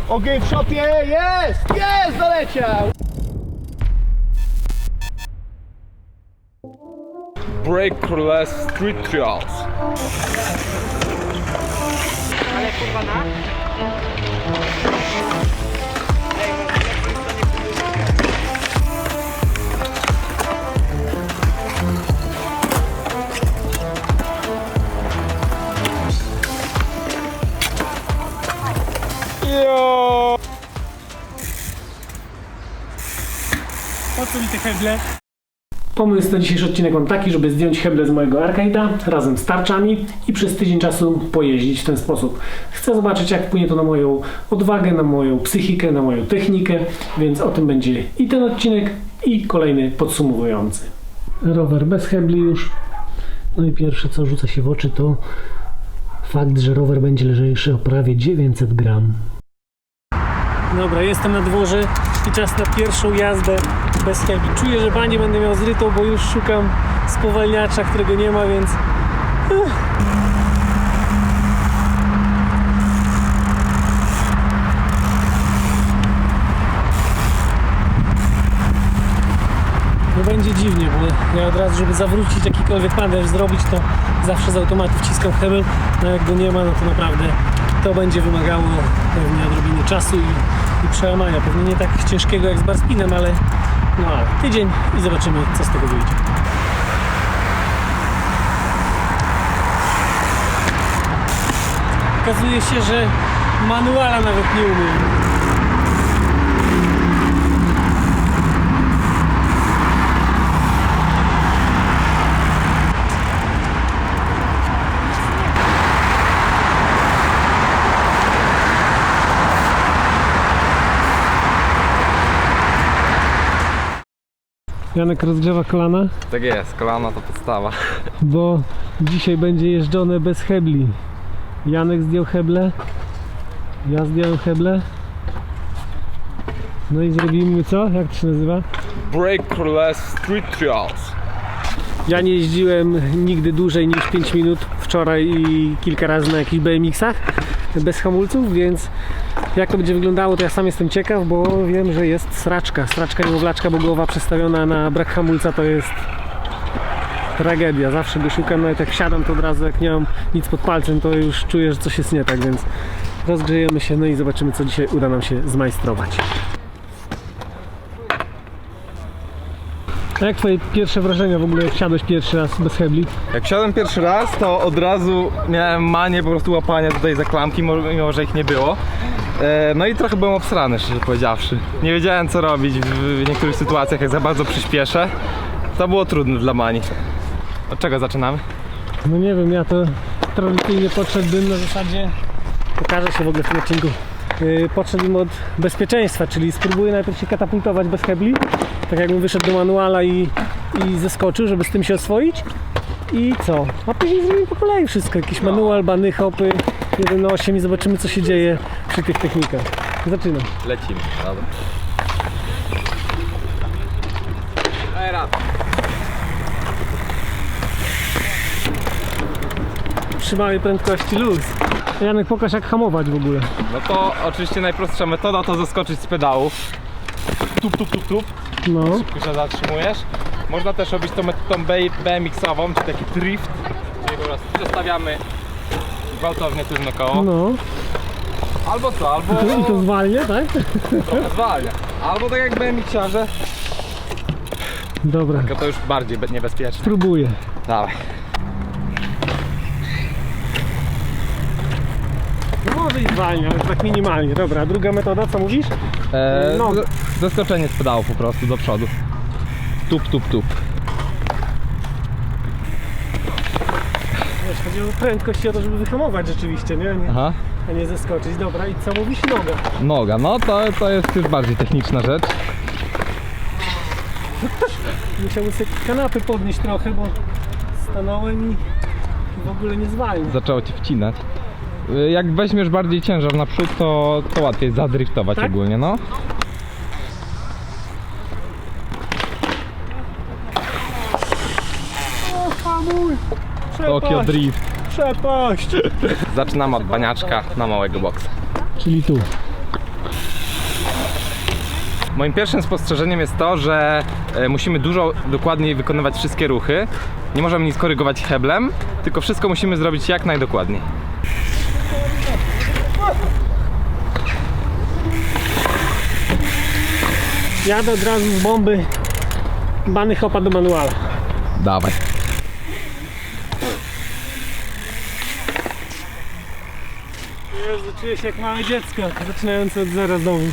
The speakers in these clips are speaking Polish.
Ogień w szopie, jest, doleciał! Breakerless Street Trials. Ale kurwa na? Jo! Po co mi te heble? Pomysł na dzisiejszy odcinek mam taki, żeby zdjąć heble z mojego arcade'a razem z tarczami i przez tydzień czasu pojeździć w ten sposób. Chcę zobaczyć, jak wpłynie to na moją odwagę, na moją psychikę, na moją technikę, więc o tym będzie i ten odcinek, i kolejny podsumowujący. Rower bez hebli już. No i pierwsze, co rzuca się w oczy, to fakt, że rower będzie lżejszy o prawie 900 gram. Dobra, jestem na dworze i czas na pierwszą jazdę bez hebli. Czuję, że banie będę miał zrytą, bo już szukam spowalniacza, którego nie ma, więc... No będzie dziwnie, bo ja od razu, żeby zawrócić jakikolwiek manewr zrobić, to zawsze z automatu wciskam hebel, no jak go nie ma, no to naprawdę to będzie wymagało pewnie odrobiny czasu i przełamania. Pewnie nie tak ciężkiego jak z barspinem, ale tydzień i zobaczymy, co z tego wyjdzie. Okazuje się, że manuala nawet nie umiem. Janek rozgrzewa kolana, Tak jest, kolana to podstawa. bo dzisiaj będzie jeżdżone bez hebli. Janek zdjął heble, ja zdjąłem heble. No i zrobimy co? Jak to się nazywa? Breakerless Street Trials. Ja nie jeździłem nigdy dłużej niż 5 minut wczoraj i kilka razy na jakichś BMX-ach bez hamulców, więc jak to będzie wyglądało, to ja sam jestem ciekaw, bo wiem, że jest sraczka niemowlaczka, bo głowa przestawiona na brak hamulca to jest tragedia. Zawsze go szukam, nawet jak wsiadam, to od razu jak nie mam nic pod palcem, to już czuję, że coś jest nie tak, więc rozgrzejemy się, no i zobaczymy, co dzisiaj uda nam się zmajstrować. A jak twoje pierwsze wrażenia w ogóle, jak wsiadłeś pierwszy raz bez hebli? Jak wsiadłem pierwszy raz, to od razu miałem manię po prostu łapania tutaj za klamki, mimo że ich nie było. No i trochę byłem obsrany, szczerze powiedziawszy. Nie wiedziałem, co robić w niektórych sytuacjach, jak za bardzo przyspieszę. To było trudne dla mani. Od czego zaczynamy? No nie wiem, ja to tradycyjnie podszedłbym na zasadzie, pokażę się w ogóle w tym odcinku, podszedłbym od bezpieczeństwa, czyli spróbuję najpierw się katapultować bez hebli, tak jakbym wyszedł do manuala i zeskoczył, żeby z tym się oswoić i co? A później zrobimy po kolei wszystko, jakiś manual, bany, hopy, 1.8 i zobaczymy, co się dzieje przy tych technikach. Zaczynam. Lecimy, dobra. Przy małej prędkości luz. Janek, pokaż, jak hamować w ogóle. No to oczywiście najprostsza metoda to zaskoczyć z pedałów. Tup, tup, tup, tup. No. Szybko się zatrzymujesz. Można też robić tą metodą BMX-ową, czyli taki drift. Czyli po prostu przestawiamy gwałtownie tylne koło. No. Albo co, albo... I to zwalnia, tak? To zwalnia. Albo tak jak BMX-arze, Dobra, tylko to już bardziej niebezpieczne. spróbuję. Dawaj. No może i zwalnia, ale tak minimalnie. Dobra, druga metoda, co mówisz? No. Zaskoczenie z pedału po prostu do przodu. Tup, tup, tup. Wiesz, chodzi o prędkość i o to, żeby wyhamować rzeczywiście, nie? Aha. A nie zeskoczyć. Dobra, i co mówisz? Noga. Noga, no to jest już bardziej techniczna rzecz. Musiałbym sobie kanapy podnieść trochę, bo stanąłem i w ogóle nie zwalnia. Zaczęło cię wcinać. Jak weźmiesz bardziej ciężar naprzód, to łatwiej zadriftować Tak? ogólnie, no. O, hamuj! Tokio Drift. Przepaść! Zaczynamy od baniaczka na małego boksa. Czyli tu. Moim pierwszym spostrzeżeniem jest to, że musimy dużo dokładniej wykonywać wszystkie ruchy. Nie możemy nic korygować heblem, tylko wszystko musimy zrobić jak najdokładniej. Jadę od razu z bomby bunny hopa do manuala. Dawaj. Jezu, czuję się jak małe dziecko, zaczynające od zera znowu.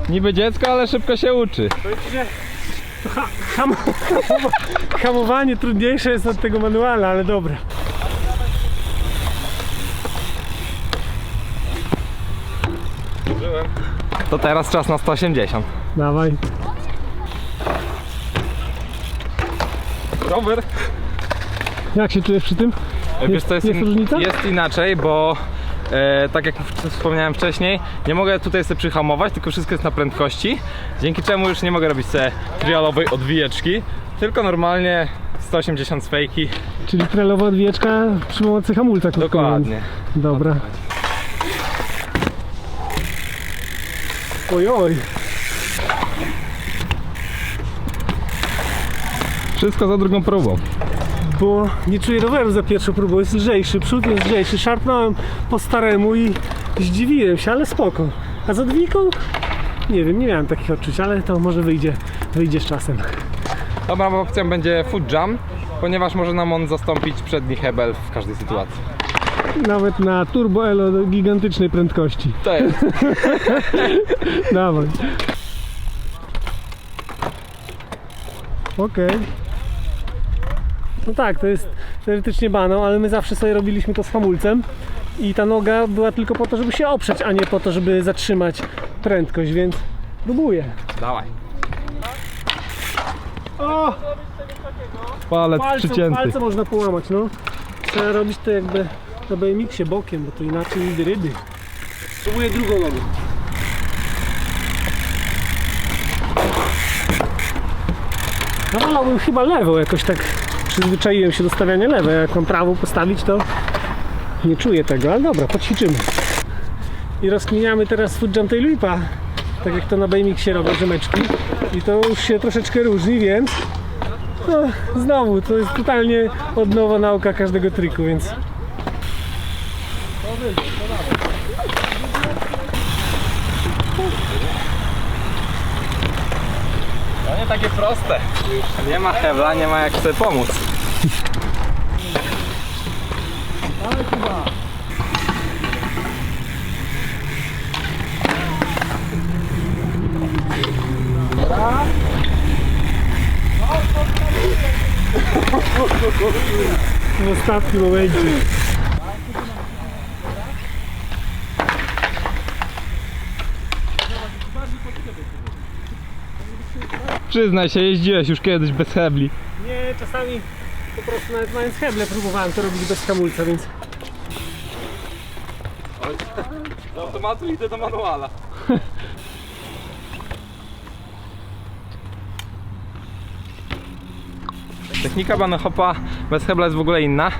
Niby dziecko, ale szybko się uczy. Powiem ci, że to hamowanie trudniejsze jest od tego manuala, ale dobra. To teraz czas na 180. Dawaj. Rower. Jak się czujesz przy tym? Wiesz co, jest różnica? Jest inaczej, bo tak jak wspomniałem wcześniej, nie mogę tutaj sobie przyhamować, tylko wszystko jest na prędkości, dzięki czemu już nie mogę robić sobie trialowej odwijeczki, tylko normalnie 180 z fejki. Czyli trailowa odwijeczka przy pomocy hamulca. Dokładnie. Dobra. Ojoj. Wszystko za drugą próbą. Bo nie czuję roweru za pierwszą próbą, jest lżejszy, przód jest lżejszy, szarpnąłem po staremu i zdziwiłem się, ale spoko. A z odwijką? Nie wiem, nie miałem takich odczuć, ale to może wyjdzie z czasem. Dobra, bo opcją będzie foot jump, ponieważ może nam on zastąpić przedni hebel w każdej sytuacji. Nawet na turbo elo do gigantycznej prędkości. To jest. Dawaj. Okej. No tak, to jest teoretycznie banał, ale my zawsze sobie robiliśmy to z hamulcem i ta noga była tylko po to, żeby się oprzeć, a nie po to, żeby zatrzymać prędkość, więc próbuję. Dawaj. O! Palec przycięty. Palce można połamać, no. Trzeba robić to jakby na BMX-ie bokiem, bo to inaczej nigdy ryby. Próbuję drugą nogę. No wolałbym chyba lewą, jakoś tak przyzwyczaiłem się do stawiania lewej, jak mam prawą postawić, to nie czuję tego, ale dobra, poćwiczymy. I rozkminiamy teraz foot jump tail whipa, tak jak to na BMX-ie robią rzemeczki. I to już się troszeczkę różni, więc no, znowu, to jest totalnie od nowa nauka każdego triku, więc... To nie takie proste. Nie ma hebla, nie ma jak sobie pomóc. W ostatnim momencie. Przyznaj się, jeździłeś już kiedyś bez hebli. Nie, czasami po prostu nawet mając heble próbowałem to robić bez hamulca, więc... Z automatu idę do manuala. Technika bunny hopa bez hebla jest w ogóle inna.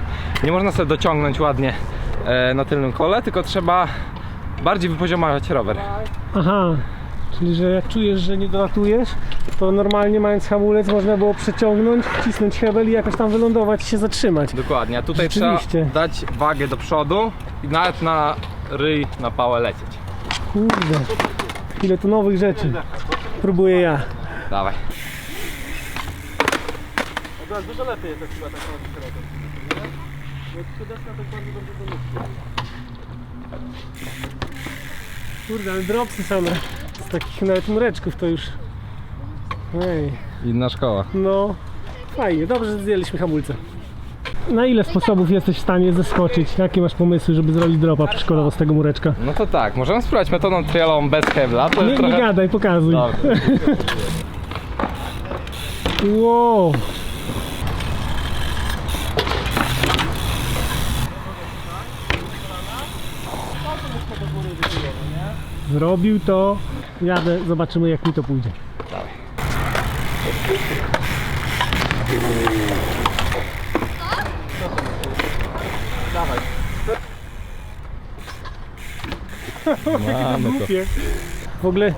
Nie można sobie dociągnąć ładnie na tylnym kole, tylko trzeba bardziej wypoziomować rower. Aha, czyli że jak czujesz, że nie dolatujesz, to normalnie mając hamulec można było przeciągnąć, wcisnąć hebel i jakoś tam wylądować i się zatrzymać. Dokładnie, a tutaj trzeba Rzeczywiście. dać wagę do przodu i nawet na ryj, na pałę lecieć. Kurde, ile tu nowych rzeczy. Próbuję ja. Dawaj. Dużo lepiej jest chyba tak Kurde, ale dropsy same. Z takich nawet mureczków to już... Ej, Inna szkoła. no fajnie, dobrze, że zdjęliśmy hamulce. Na ile sposobów jesteś w stanie zeskoczyć? Jakie masz pomysły, żeby zrobić dropa przykładowo z tego mureczka? No to tak, możemy spróbować metodą trialową bez hebla. To jest Nie, trochę... nie gadaj, pokazuj. Dobra. Wow. Zrobił to. Jadę, zobaczymy jak mi to pójdzie. Dawaj. Dawaj. Mamy to. Głupie. W ogóle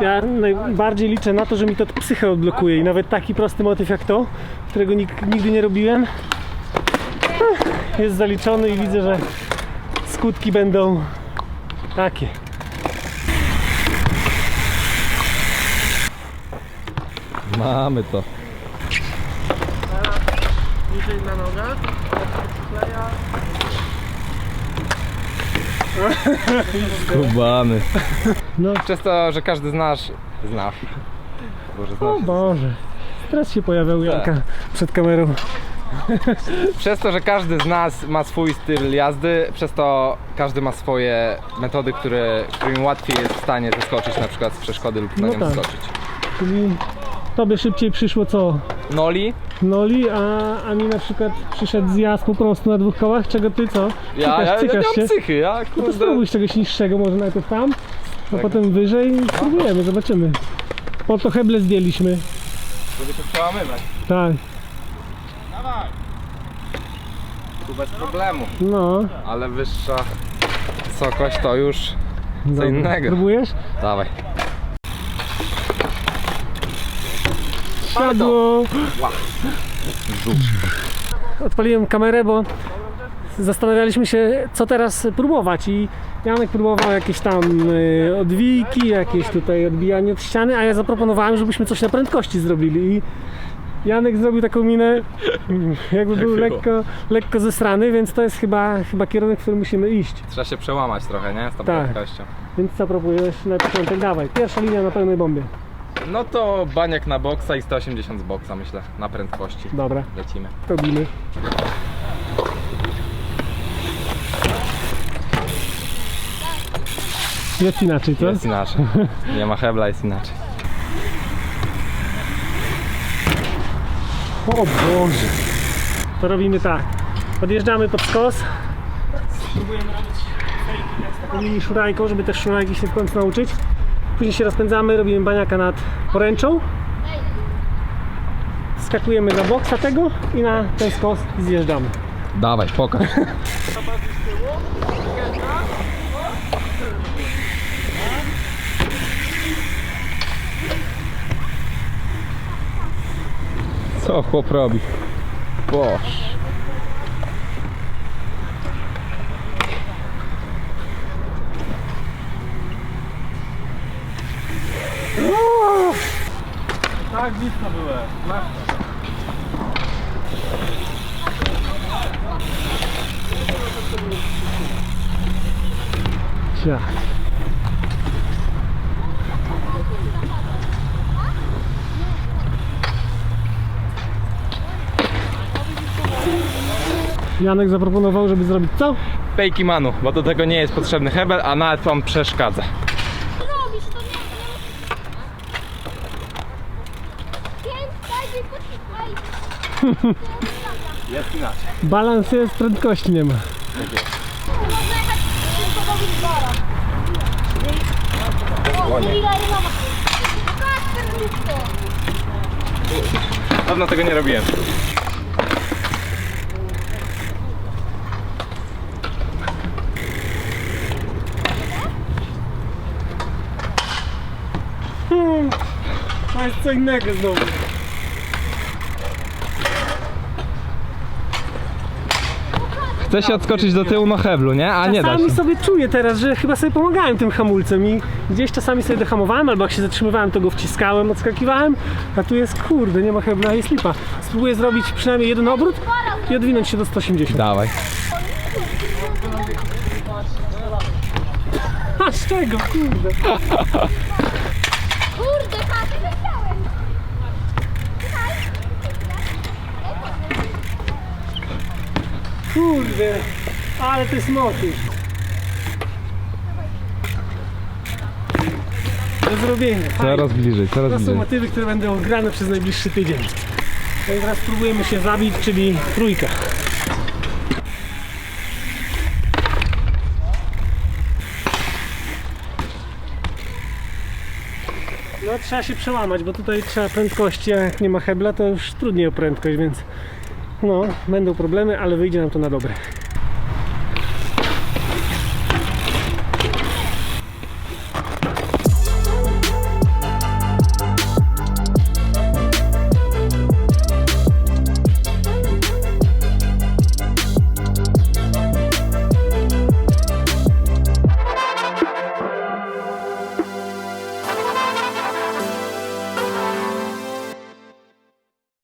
ja najbardziej liczę na to, że mi to psychę odblokuje i nawet taki prosty motyw jak to, którego nigdy nie robiłem, jest zaliczony i widzę, że skutki będą takie. Mamy to. Niżej na nogach. Przykleja. Skubany. No, Przez to, że każdy znasz. Boże, o znasz. Boże, teraz się pojawiał Janka przed kamerą. Przez to, że każdy z nas ma swój styl jazdy, przez to każdy ma swoje metody, którymi łatwiej jest w stanie zeskoczyć na przykład z przeszkody lub na No nią tak. skoczyć. Czyli tobie szybciej przyszło co? Noli, Noli, a mi na przykład przyszedł zjazd po prostu na 2 kołach, czego ty co? ja nie cykasz się? mam psychy, ja No to kurde. spróbuj czegoś niższego, może najpierw tam, a Tak. potem wyżej i spróbujemy, zobaczymy. Po to heble zdjęliśmy. Żeby to przełamywać. Tak, Dawaj. Tu bez problemu, no. ale wyższa wysokość to już co Dobra. innego. Próbujesz? Dawaj. Siadło! Żółć. Odpaliłem kamerę, bo zastanawialiśmy się, co teraz próbować i Janek próbował jakieś tam odwijki, jakieś tutaj odbijanie od ściany, a ja zaproponowałem, żebyśmy coś na prędkości zrobili i Janek zrobił taką minę, jakby był lekko zesrany, więc to jest chyba kierunek, w którym musimy iść. Trzeba się przełamać trochę, nie? Z tą Tak. prędkością. Więc co proponujesz na początek? Dawaj, pierwsza linia na pełnej bombie. No to baniak na boksa i 180 z boksa, myślę, na prędkości. Dobra, Lecimy. robimy. Jest inaczej, co? Jest inaczej. Nie ma hebla, jest inaczej. O Boże! To robimy tak. Podjeżdżamy pod skos. Spróbujemy robić fejki z taką mini szurajką, żeby też szurajki się w końcu nauczyć. Później się rozpędzamy, robimy baniaka nad poręczą. Skakujemy na boksa tego i na ten skos zjeżdżamy. Dawaj, pokaż. Co chłop robi? Boże. Tak blisko byłem. Ciach. Janek zaproponował, żeby zrobić co? Fejki manu, bo do tego nie jest potrzebny hebel, a nawet wam przeszkadza. Robisz to nie. Jest inaczej. Balans jest, prędkości nie ma. Można jechać tylko do Wilbora. O, nie widać mama. Kasper blisko. Dawno tego nie robiłem. To jest co innego znowu. Chce się odskoczyć do tyłu na heblu, nie? A nie da Czasami się. sobie czuję teraz, że chyba sobie pomagałem tym hamulcem i gdzieś czasami sobie dohamowałem, albo jak się zatrzymywałem, to go wciskałem, odskakiwałem, a tu jest kurde, nie ma hebla, jest lipa. Spróbuję zrobić przynajmniej jeden obrót i odwinąć się do 180. Dawaj. A z czego, kurde? Kurde, kasy leciałem. Kurde, ale to jest motyw. Do zrobienia. Fajnie. Coraz bliżej, coraz To są bliżej. motywy, które będą grane przez najbliższy tydzień. No i teraz spróbujemy się zabić, czyli trójka. No trzeba się przełamać, bo tutaj trzeba prędkości, a jak nie ma hebla, to już trudniej o prędkość, więc no, będą problemy, ale wyjdzie nam to na dobre.